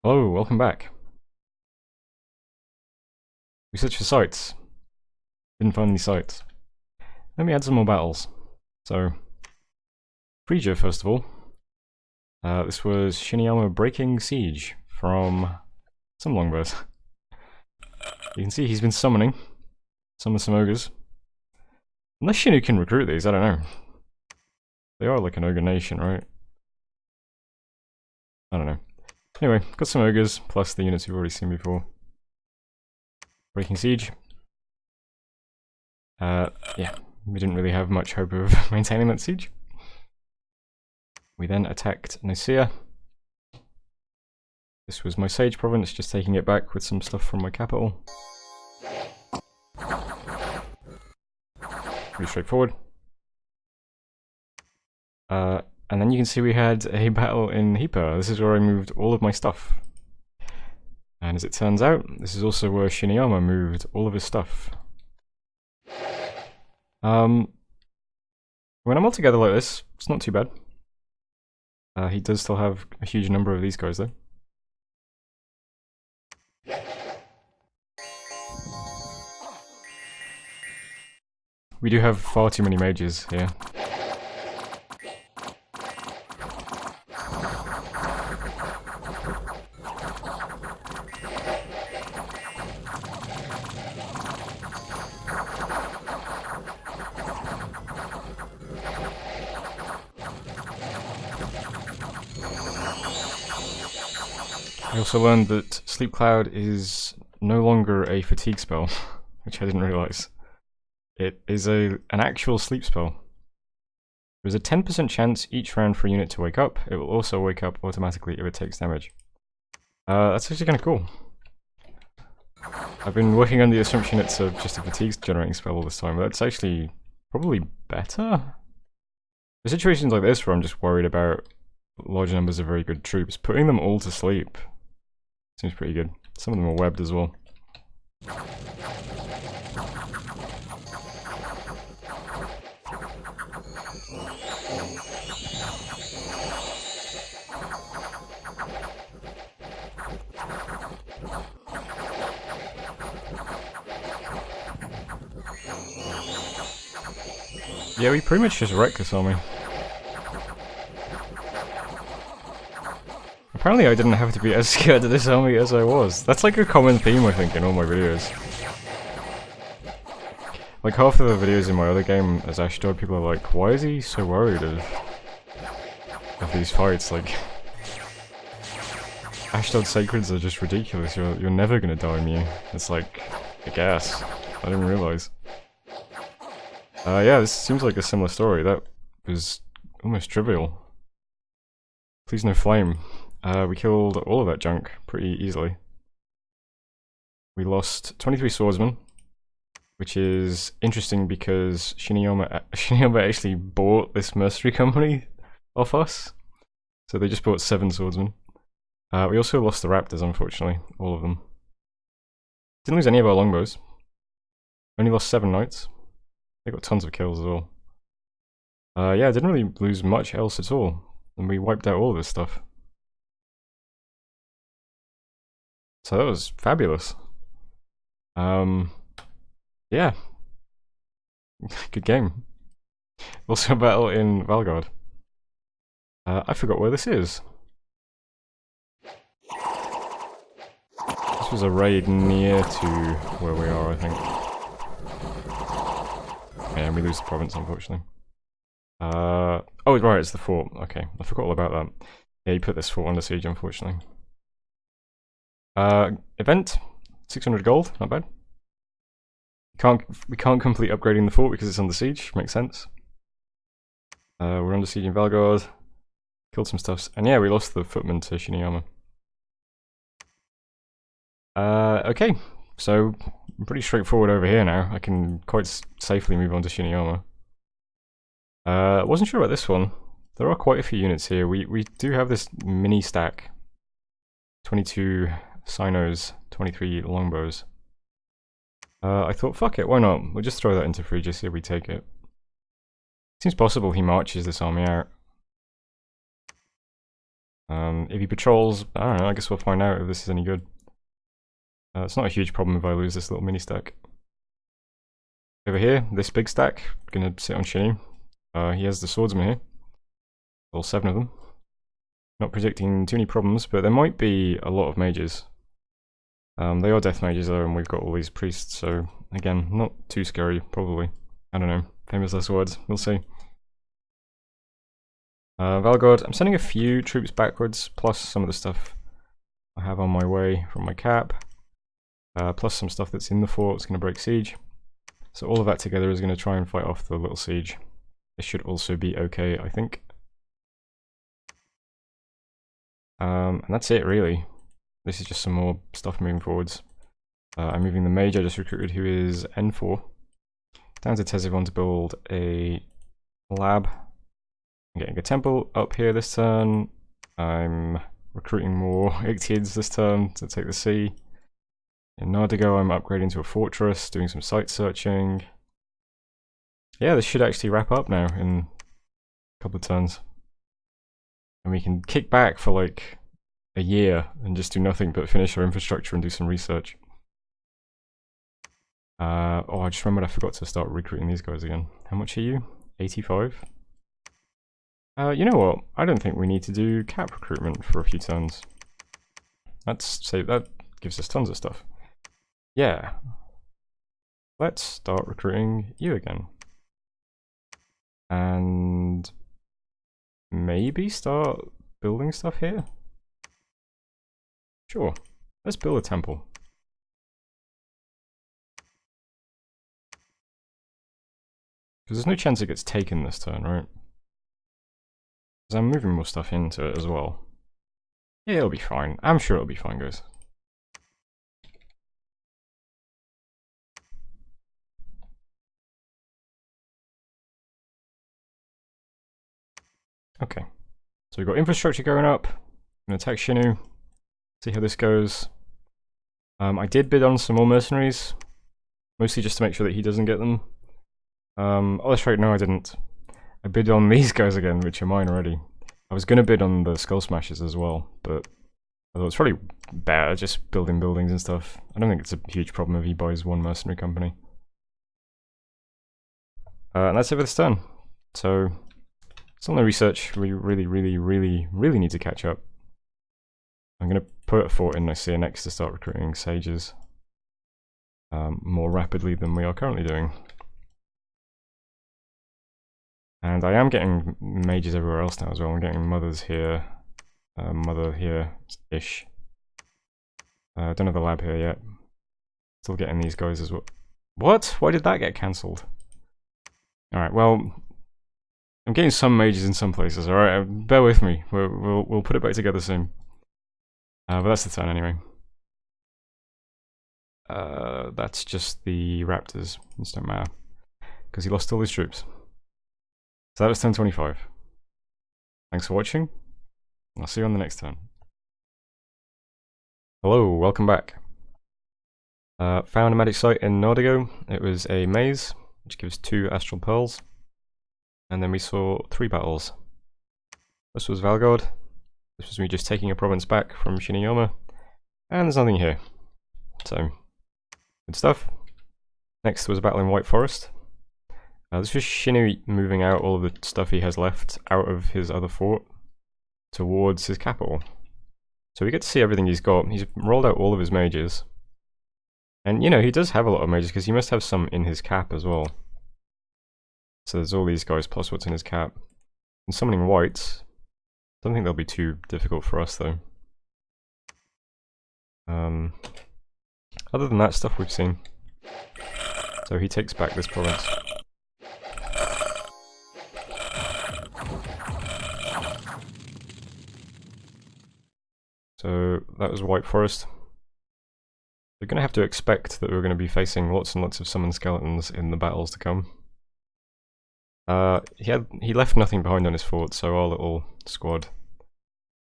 Hello, welcome back. We searched for sites. Didn't find any sites. Let me add some more battles. So, Frisia first of all. This was Shiniyama breaking siege from some longbows. You can see he's been summoning some ogres. Unless Shinu can recruit these, I don't know. They are like an ogre nation, right? I don't know. Anyway, got some ogres, plus the units we've already seen before. Breaking siege. Yeah, we didn't really have much hope of maintaining that siege. We then attacked Nicaea. This was my Sage province, just taking it back with some stuff from my capital. Pretty straightforward. And then you can see we had a battle in Hipa. This is where I moved all of my stuff. And as it turns out, this is also where Shiniyama moved all of his stuff. When I'm all together like this, it's not too bad. He does still have a huge number of these guys though. We do have far too many mages here. I also learned that Sleep Cloud is no longer a fatigue spell, which I didn't realise. It is an actual sleep spell. There's a 10% chance each round for a unit to wake up. It will also wake up automatically if it takes damage. That's actually kind of cool. I've been working on the assumption it's just a fatigue generating spell all this time, but it's actually probably better. For situations like this where I'm just worried about large numbers of very good troops, putting them all to sleep seems pretty good. Some of them are webbed as well. Yeah, we pretty much just wrecked this army. Apparently I didn't have to be as scared of this army as I was. That's like a common theme I think in all my videos. Like half of the videos in my other game as Ashdod, people are like, why is he so worried of these fights? Like, Ashdod Sacreds are just ridiculous, you're never gonna die me. It's like, I guess. I didn't realise. Yeah, this seems like a similar story. That was almost trivial. Please no flame. We killed all of that junk pretty easily. We lost 23 swordsmen, which is interesting because Shiniyama actually bought this mercenary company off us. So they just bought 7 swordsmen. We also lost the raptors, unfortunately, all of them. Didn't lose any of our longbows. Only lost 7 knights. They got tons of kills as well. Yeah, didn't really lose much else at all. And we wiped out all of this stuff. So that was fabulous. Yeah. Good game. Also a battle in Valgard. I forgot where this is. This was a raid near to where we are, I think. Yeah, we lose the province, unfortunately. Oh, right, it's the fort. Okay, I forgot all about that. Yeah, you put this fort under siege, unfortunately. Event, 600 gold, not bad. We can't complete upgrading the fort because it's under siege, makes sense. We're under siege in Valgard, killed some stuffs, and yeah, we lost the footman to Shiniyama. Okay, so pretty straightforward over here now. I can quite safely move on to Shiniyama. Wasn't sure about this one. There are quite a few units here. We do have this mini stack. 22 Sinos, 23 longbows. I thought, fuck it, why not? We'll just throw that into Frisia, see if we take it. Seems possible he marches this army out. If he patrols, I don't know, I guess we'll find out if this is any good. It's not a huge problem if I lose this little mini stack. Over here, this big stack, gonna sit on Shinu. He has the swordsman here. All 7 of them. Not predicting too many problems, but there might be a lot of mages. They are death mages though, and we've got all these priests, so again, not too scary, probably. I don't know, famous last words, we'll see. Valgard, I'm sending a few troops backwards, plus some of the stuff I have on my way from my cap. Plus some stuff that's in the fort, it's going to break siege. So all of that together is going to try and fight off the little siege. This should also be okay, I think. And that's it really. This is just some more stuff moving forwards. I'm moving the mage I just recruited, who is N4, down to Tesivon to build a lab. I'm getting a temple up here this turn. I'm recruiting more Ictids this turn to take the sea. In Nardigo I'm upgrading to a fortress, doing some site searching. Yeah, this should actually wrap up now in a couple of turns. And we can kick back for like a year and just do nothing but finish our infrastructure and do some research. Oh, I just remembered I forgot to start recruiting these guys again. How much are you? 85? You know what? I don't think we need to do cap recruitment for a few turns. That gives us tons of stuff. Yeah. Let's start recruiting you again. And maybe start building stuff here? Sure. Let's build a temple. Because there's no chance it gets taken this turn, right? Because I'm moving more stuff into it as well. Yeah, it'll be fine. I'm sure it'll be fine, guys. Okay. So we've got infrastructure going up. I'm going to attack Shinu. See how this goes. I did bid on some more mercenaries. Mostly just to make sure that he doesn't get them. Oh, that's right, no I didn't. I bid on these guys again, which are mine already. I was going to bid on the Skull Smashers as well, but I thought it's probably better just building buildings and stuff. I don't think it's a huge problem if he buys one mercenary company. And that's it for this turn. So, still no research. We really need to catch up. I'm going to put a fort in Nicaea next to start recruiting sages more rapidly than we are currently doing. And I am getting mages everywhere else now as well. I'm getting mothers here, mother here-ish. Don't have the lab here yet. Still getting these guys as well. What? Why did that get cancelled? Alright, well, I'm getting some mages in some places, alright? Bear with me. We'll put it back together soon. But that's the turn anyway. That's just the raptors. It don't matter. Because he lost all his troops. So that was turn 25. Thanks for watching. I'll see you on the next turn. Hello, welcome back. Found a magic site in Nordigo. It was a maze, which gives 2 astral pearls. And then we saw 3 battles. This was Valgard. This was me just taking a province back from Shiniyama. And there's nothing here. So, good stuff. Next was a battle in White Forest. This was Shinu moving out all of the stuff he has left out of his other fort towards his capital. So we get to see everything he's got. He's rolled out all of his mages. And you know, he does have a lot of mages because he must have some in his cap as well. So there's all these guys plus what's in his cap. And summoning whites. Don't think they'll be too difficult for us though. Other than that stuff we've seen. So he takes back this province. So that was White Forest. We're going to have to expect that we're going to be facing lots and lots of summoned skeletons in the battles to come. He left nothing behind on his fort, so our little squad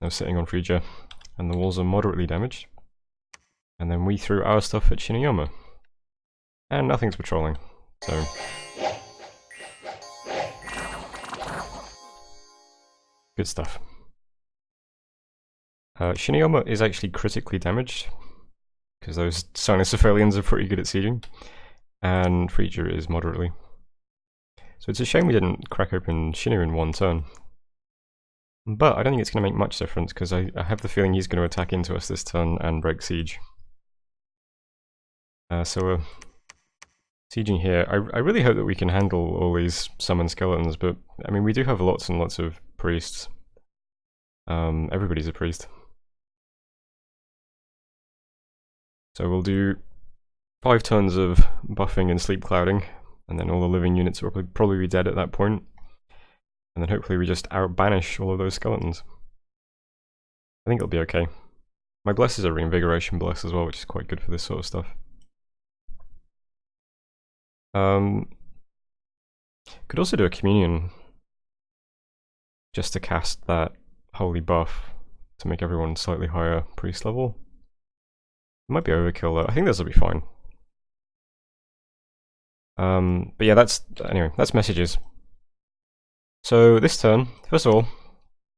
was sitting on Frisia, and the walls are moderately damaged. And then we threw our stuff at Shiniyama, and nothing's patrolling. So good stuff. Shiniyama is actually critically damaged, because those Cynocephalians are pretty good at sieging, and Freezer is moderately. So it's a shame we didn't crack open Shinu in one turn. But I don't think it's going to make much difference, because I have the feeling he's going to attack into us this turn and break siege. So we're sieging here. I really hope that we can handle all these summoned skeletons, but I mean we do have lots and lots of priests. Everybody's a priest. So we'll do 5 turns of buffing and sleep clouding, and then all the living units will probably be dead at that point. And then hopefully we just out-banish all of those skeletons. I think it'll be okay. My bless is a reinvigoration bless as well, which is quite good for this sort of stuff. Could also do a communion, just to cast that holy buff to make everyone slightly higher priest level. It might be overkill though. I think this will be fine. But yeah, that's messages. So this turn, first of all,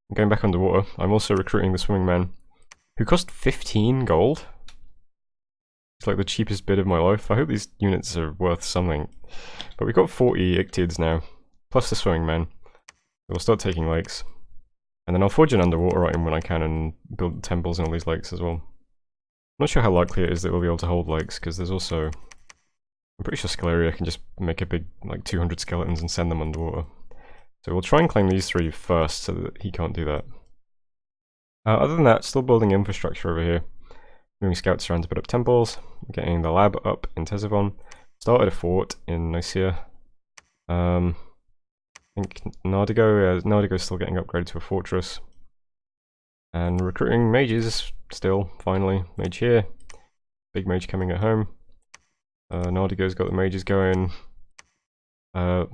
I'm going back underwater. I'm also recruiting the swimming man, who cost 15 gold. It's like the cheapest bid of my life. I hope these units are worth something. But we've got 40 Ictids now, plus the swimming man. We'll start taking lakes. And then I'll forge an underwater item when I can and build temples in all these lakes as well. I'm not sure how likely it is that we'll be able to hold lakes, because there's also... I'm pretty sure Scaleria can just make a big, like 200 skeletons and send them underwater. So we'll try and claim these 3 first so that he can't do that. Other than that, still building infrastructure over here. Moving scouts around to put up temples, getting the lab up in Ctesiphon, started a fort in Nicaea. I think Nardigo's still getting upgraded to a fortress. And recruiting mages still, finally. Mage here, big mage coming at home. Nardigo's got the mages going. Oh.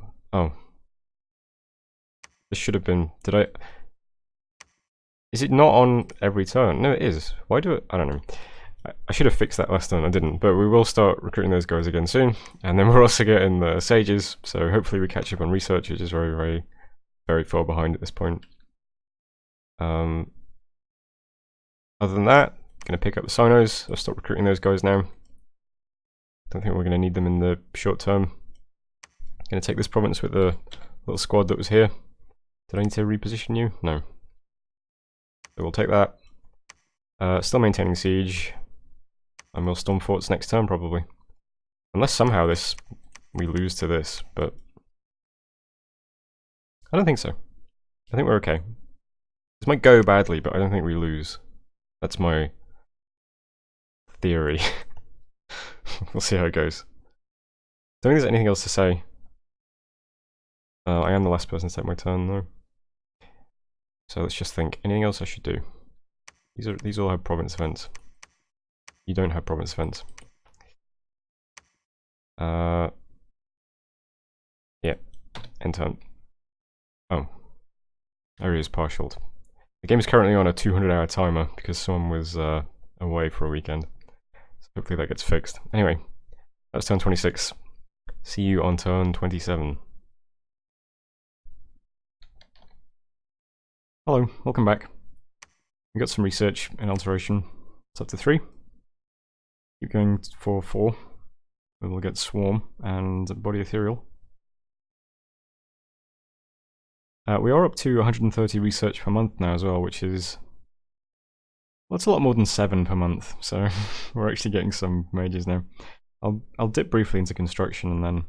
This should have been, is it not on every turn? No, it is. Why do it? I don't know. I should have fixed that last turn, I didn't. But we will start recruiting those guys again soon. And then we're also getting the sages, so hopefully we catch up on research, which is very, very, very far behind at this point. Other than that, going to pick up the Sinos. I'll start recruiting those guys now. Don't think we're going to need them in the short term. Going to take this province with the little squad that was here. Did I need to reposition you? No. So we'll take that. Still maintaining siege. And we'll storm forts next turn probably. Unless somehow we lose to this, but I don't think so. I think we're okay. This might go badly, but I don't think we lose. That's my theory. We'll see how it goes. Don't think there's anything else to say. I am the last person to take my turn though. So let's just think. Anything else I should do? These all have province events. You don't have province events. Yeah. End turn. Oh. Area is partialed. The game is currently on a 200-hour timer because someone was away for a weekend. So hopefully that gets fixed. Anyway, that's turn 26. See you on turn 27. Hello, welcome back. We got some research and alteration. It's up to 3. Keep going for 4. We'll get Swarm and Body Ethereal. We are up to 130 research per month now as well, which is... well, it's a lot more than 7 per month, so we're actually getting some mages now. I'll dip briefly into construction and then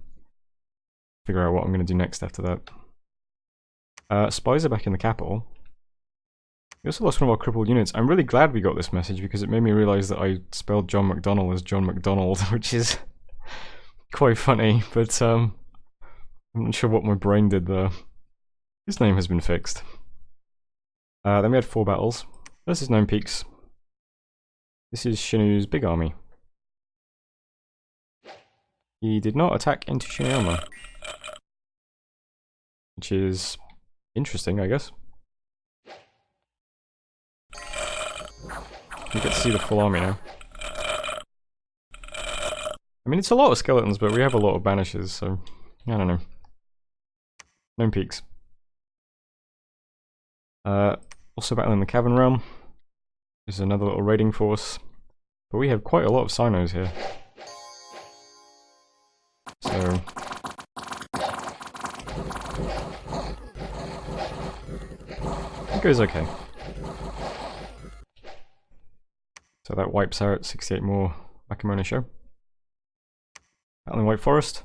figure out what I'm going to do next after that. Spies are back in the capital. We also lost one of our crippled units. I'm really glad we got this message because it made me realise that I spelled John McDonnell as John McDonald, which is quite funny, but I'm not sure what my brain did there. His name has been fixed. Then we had 4 battles. This is Gnome Peaks. This is Shinu's big army. He did not attack into Shiniyama, which is interesting, I guess. You get to see the full army now. I mean, it's a lot of skeletons, but we have a lot of banishes, so I don't know. Gnome Peaks. Also battling the Cavern Realm. There's another little raiding force. But we have quite a lot of Sinos here. So... it goes okay. So that wipes out 68 more Bakamona show. Battling White Forest.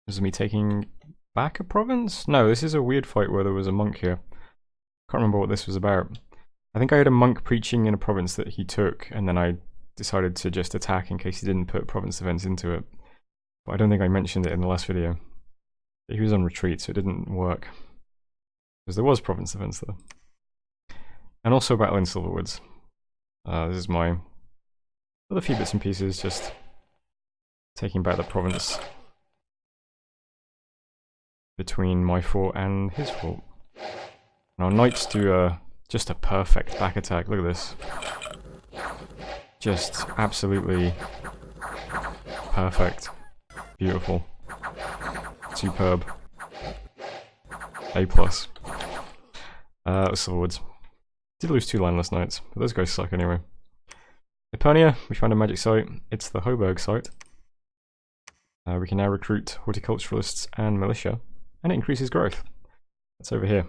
This is me taking back a province? No, this is a weird fight where there was a monk here. Can't remember what this was about. I think I had a monk preaching in a province that he took, and then I decided to just attack in case he didn't put province defense into it. But I don't think I mentioned it in the last video. He was on retreat, so it didn't work. Because there was province defense there. And also battling Silverwoods. This is my other few bits and pieces, just taking back the province between my fort and his fort. Now knights do just a perfect back attack. Look at this. Just absolutely perfect. Beautiful. Superb. A+. Silverwoods. Did lose 2 landless knights, but those guys suck anyway. Epernia, we found a magic site. It's the Hoburg site. We can now recruit horticulturalists and militia, and it increases growth. That's over here.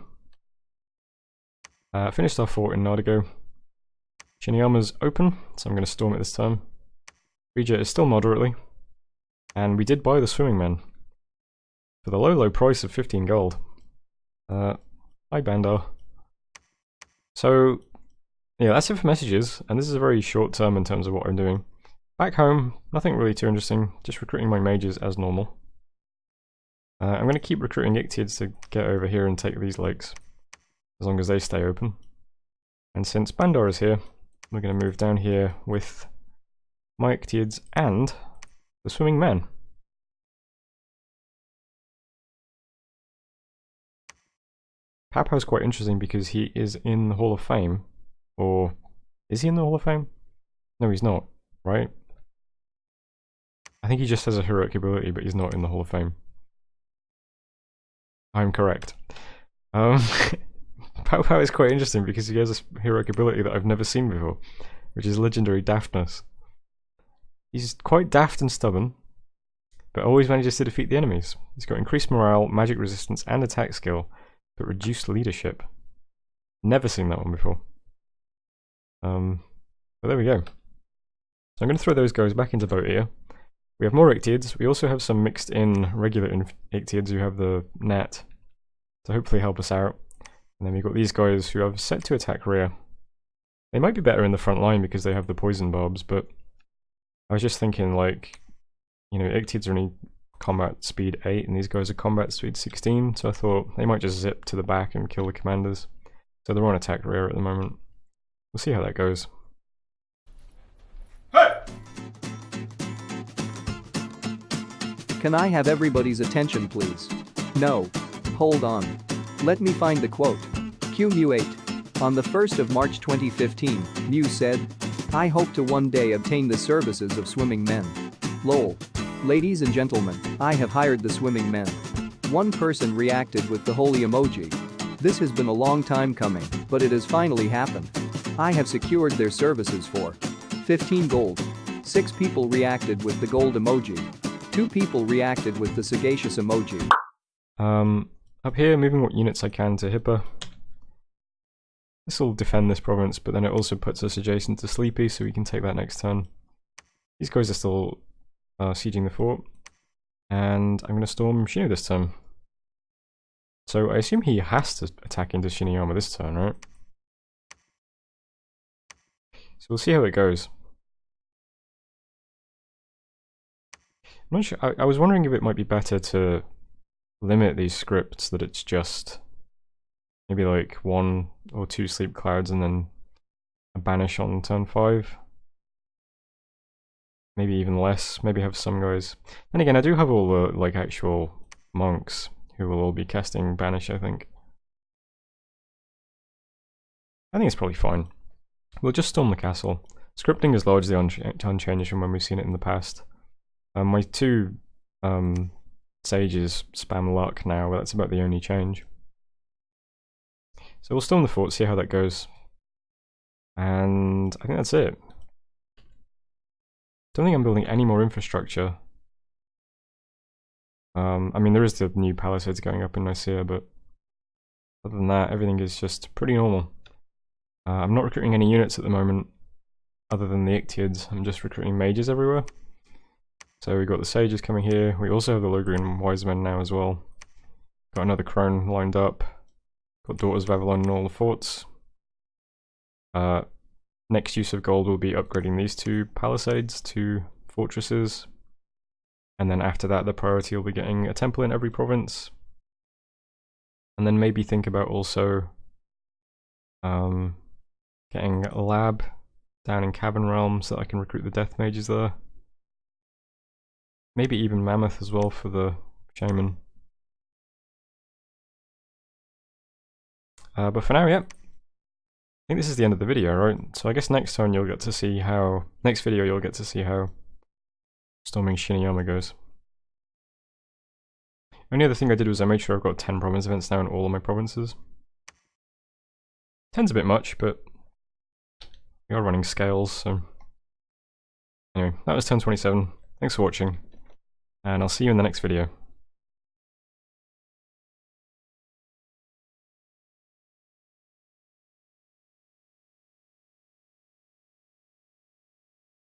Finished our fort in Nardigo. Shiniyama's open, so I'm going to storm it this turn. Regia is still moderately, and we did buy the swimming men for the low price of 15 gold. Hi Bandar. So, yeah, that's it for messages, and this is a very short term in terms of what I'm doing. Back home, nothing really too interesting, just recruiting my mages as normal. I'm going to keep recruiting Ictiids to get over here and take these lakes, as long as they stay open. And since Bandar is here, we're going to move down here with my Ictiids and the swimming men. Papau's quite interesting because he is in the Hall of Fame. Or, is he in the Hall of Fame? No, he's not, right? I think he just has a heroic ability, but he's not in the Hall of Fame. I'm correct. Pau is quite interesting because he has a heroic ability that I've never seen before, which is legendary daftness. He's quite daft and stubborn, but always manages to defeat the enemies. He's got increased morale, magic resistance, and attack skill, but reduced leadership. Never seen that one before. But there we go. So I'm going to throw those guys back into vote here. We have more Ictiids. We also have some mixed in regular Ictiids who have the net to hopefully help us out. And then we've got these guys who have set to attack rear. They might be better in the front line because they have the poison barbs, but I was just thinking, like, you know, Ictiids are only combat speed 8 and these guys are combat speed 16, so I thought they might just zip to the back and kill the commanders. So they're on attack rear at the moment. We'll see how that goes. Can I have everybody's attention, please? No. Hold on. Let me find the quote. QMU8. On the 1st of March 2015, Mew said, "I hope to one day obtain the services of swimming men." Lol. Ladies and gentlemen, I have hired the swimming men. One person reacted with the holy emoji. This has been a long time coming, but it has finally happened. I have secured their services for 15 gold. 6 people reacted with the gold emoji. 2 people reacted with the sagacious emoji. Up here, moving what units I can to Hippa. This will defend this province, but then it also puts us adjacent to Sleepy, so we can take that next turn. These guys are still sieging the fort, and I'm going to storm Shinu this turn. So I assume he has to attack into Shiniyama this turn, right? So we'll see how it goes. I'm not sure. I was wondering if it might be better to limit these scripts that it's just maybe like 1 or 2 sleep clouds and then a banish on turn 5. Maybe even less. Maybe have some guys. And again, I do have all the like actual monks who will all be casting banish, I think. I think it's probably fine. We'll just storm the castle. Scripting is largely unchanged from when we've seen it in the past. My 2 sages spam luck now, but that's about the only change. So we'll storm the fort, see how that goes. And I think that's it. Don't think I'm building any more infrastructure. I mean, there is the new palisades going up in Nicaea, but other than that, everything is just pretty normal. I'm not recruiting any units at the moment, other than the Ictiids. I'm just recruiting mages everywhere. So we've got the sages coming here. We also have the Logrian wise men now as well. Got another crone lined up. Got Daughters of Avalon in all the forts. Next use of gold will be upgrading these two palisades to fortresses. And then after that, the priority will be getting a temple in every province. And then maybe think about also getting a lab down in Cavern Realm so that I can recruit the death mages there. Maybe even Mammoth as well for the shaman. But for now, yeah. I think this is the end of the video, right? So I guess next time you'll get to see how... Next video you'll get to see how storming Shiniyama goes. Only other thing I did was I made sure I've got 10 province events now in all of my provinces. 10's a bit much, but we are running scales, so... Anyway, that was 1027. Thanks for watching, and I'll see you in the next video.